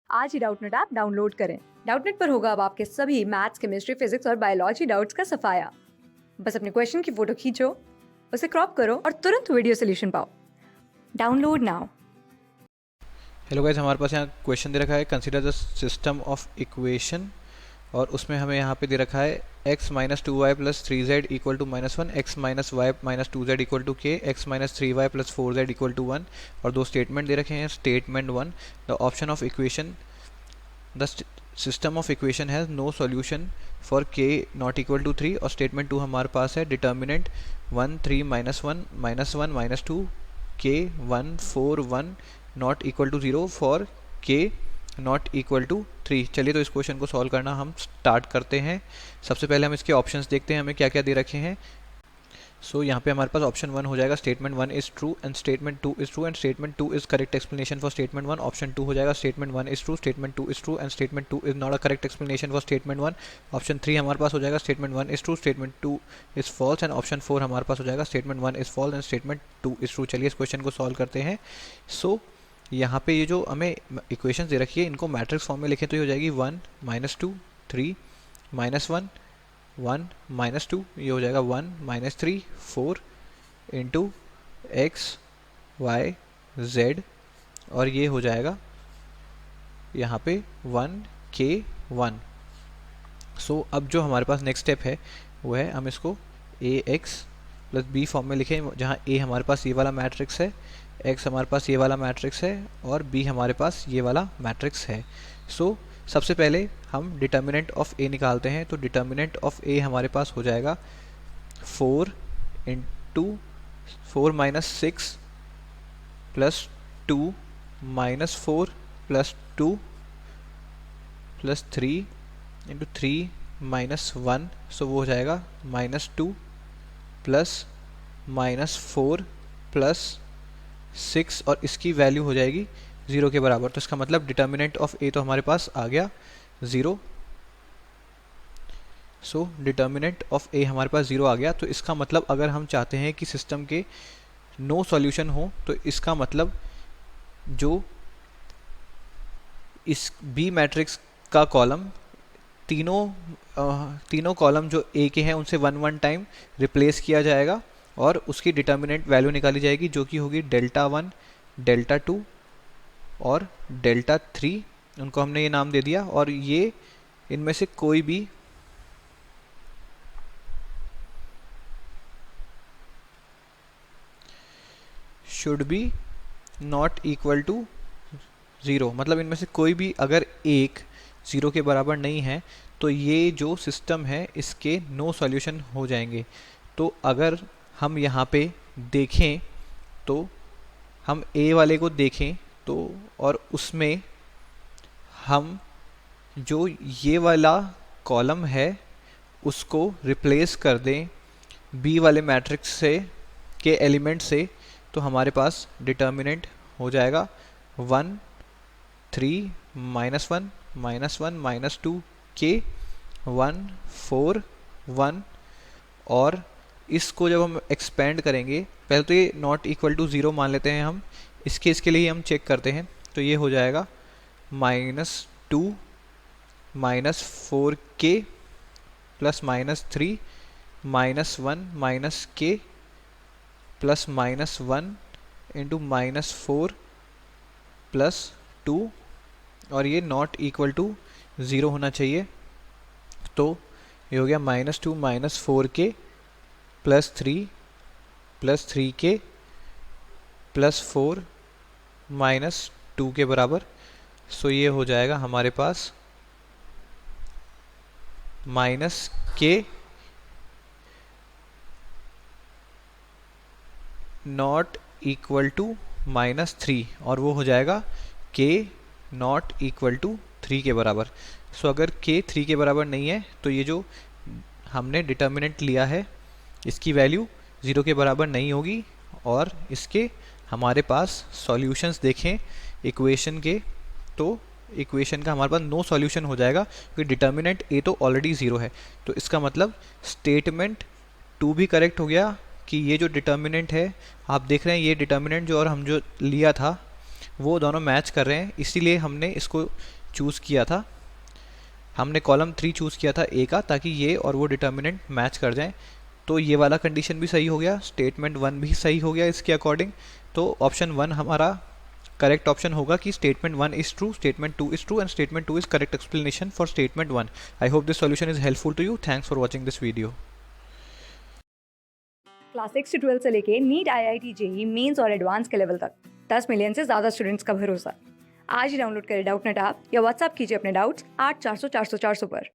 आज ही Doubtnut app download करें। Doubtnut पर होगा अब आपके सभी मैथ्स, केमिस्ट्री, फिजिक्स और बायोलॉजी डाउट्स का सफाया। बस अपने क्वेश्चन की फोटो खींचो, उसे क्रॉप करो और तुरंत वीडियो सोल्यूशन पाओ। Download now. हेलो गाइस, हमारे पास यहाँ क्वेश्चन दे रखा है consider the system of equation, और उसमें हमें यहाँ पे दे रखा है x minus 2y plus 3z equal to -1, x minus y minus 2z equal to k, x minus 3y plus 4z equal to 1, और दो स्टेटमेंट दे रखे हैं। Statement 1, the option of equation the system of equation has no solution for k not equal to 3, और statement 2 हमारे पास है determinant 1 3 -1 -1 -2 k 1 4 1 not equal to 0 for k not equal to 3। चलिए तो इस क्वेश्चन को सॉल्व करना हम स्टार्ट करते हैं। सबसे पहले हम इसके ऑप्शंस देखते हैं हमें क्या क्या दे रखे हैं। सो यहाँ पे हमारे पास ऑप्शन 1 हो जाएगा, statement 1 is true and statement 2 is true and statement 2 is correct explanation for statement 1। Option 2 हो जाएगा, statement 1 is true, statement 2 is true and statement 2 is not a correct explanation for statement 1। Option 3 हमारे पास हो जाएगा, statement 1 is true, statement 2 is false, and option 4 हमारे पास हो जाएगा, statement 1 is false and statement 2 is true. चलिए इस क्वेश्चन को सॉल्व करते हैं। सो यहाँ पे ये जो हमें इक्वेशंस दे रखी है इनको मैट्रिक्स फॉर्म में लिखें तो ये हो जाएगी 1 -2 3 -1 1 -2, ये हो जाएगा 1 -3 4 इंटू एक्स वाई जेड, और ये हो जाएगा यहाँ पे 1 k 1। सो अब जो हमारे पास नेक्स्ट स्टेप है वो है हम इसको ए एक्स प्लस बी फॉर्म में लिखें, जहाँ ए हमारे पास ये वाला मैट्रिक्स है, एक्स हमारे पास ये वाला मैट्रिक्स है और बी हमारे पास ये वाला मैट्रिक्स है। सो सबसे पहले हम डिटर्मिनेंट ऑफ ए निकालते हैं। तो डिटर्मिनेंट ऑफ ए हमारे पास हो जाएगा 4 into 4 - 6 plus 2 -4 plus 2 plus 3 into 3 -1, सो वो हो जाएगा -2 प्लस -4 प्लस 6, और इसकी वैल्यू हो जाएगी 0 के बराबर। तो इसका मतलब डिटर्मिनेंट ऑफ ए तो हमारे पास आ गया 0। सो डिटर्मिनेंट ऑफ ए हमारे पास 0 आ गया। तो इसका मतलब अगर हम चाहते हैं कि सिस्टम के नो सॉल्यूशन हो तो इसका मतलब जो इस बी मैट्रिक्स का कॉलम तीनों कॉलम जो ए के हैं उनसे 1 1 टाइम रिप्लेस किया जाएगा और उसकी डिटर्मिनेंट वैल्यू निकाली जाएगी जो कि होगी डेल्टा 1 डेल्टा 2 और डेल्टा 3। उनको हमने ये नाम दे दिया, और ये इनमें से कोई भी should be not equal to 0, मतलब इनमें से कोई भी अगर एक 0 के बराबर नहीं है तो ये जो सिस्टम है इसके नो सॉल्यूशन हो जाएंगे। तो अगर हम यहाँ पे देखें तो हम ए वाले को देखें तो, और उसमें हम जो ये वाला कॉलम है उसको रिप्लेस कर दें बी वाले मैट्रिक्स से के एलिमेंट से, तो हमारे पास डिटर्मिनेंट हो जाएगा 1 3 -1 -1 -2 k 1 4 1, और इसको जब हम एक्सपेंड करेंगे, पहले तो ये नॉट इक्वल टू 0 मान लेते हैं हम, इसके लिए हम चेक करते हैं। तो ये हो जाएगा -2 -4k plus -3 -1 -k plus -1 into -4 plus 2, और ये नॉट इक्वल टू 0 होना चाहिए। तो ये हो गया -2 -4k प्लस 3k प्लस 4 -2 के बराबर। सो ये हो जाएगा हमारे पास -k नॉट इक्वल टू -3, और वो हो जाएगा k नॉट इक्वल टू 3 के बराबर। सो अगर k 3 के बराबर नहीं है तो ये जो हमने डिटर्मिनेंट लिया है इसकी वैल्यू 0 के बराबर नहीं होगी, और इसके हमारे पास सॉल्यूशंस देखें इक्वेशन के तो इक्वेशन का हमारे पास नो सॉल्यूशन हो जाएगा क्योंकि डिटर्मिनेंट ए तो ऑलरेडी 0 है। तो इसका मतलब स्टेटमेंट 2 भी करेक्ट हो गया कि ये जो डिटर्मिनेंट है, आप देख रहे हैं ये डिटर्मिनेंट जो और हम जो लिया था वो दोनों मैच कर रहे हैं, इसीलिए हमने इसको चूज़ किया था। हमने कॉलम 3 चूज़ किया था ए का, ताकि ये और वो डिटर्मिनेंट मैच कर जाएं। तो ये वाला कंडीशन भी सही हो गया, स्टेटमेंट 1 भी सही हो गया इसके अकॉर्डिंग। तो ऑप्शन 1 हमारा करेक्ट ऑप्शन होगा कि statement 1 is true, statement 2 is true and statement 2 is correct explanation for statement 1। I hope this solution is helpful to you. Thanks for watching this video. Class 6 से 12 से लेके NEET, IIT, JEE mains और advance के level तक 10 million से ज़्यादा students का भरोसा। आज ही डाउनलोड करें डाउटनेट ऐप या व्हाट्सएप कीजिए अपने डाउट्स 8400 400 400 पर।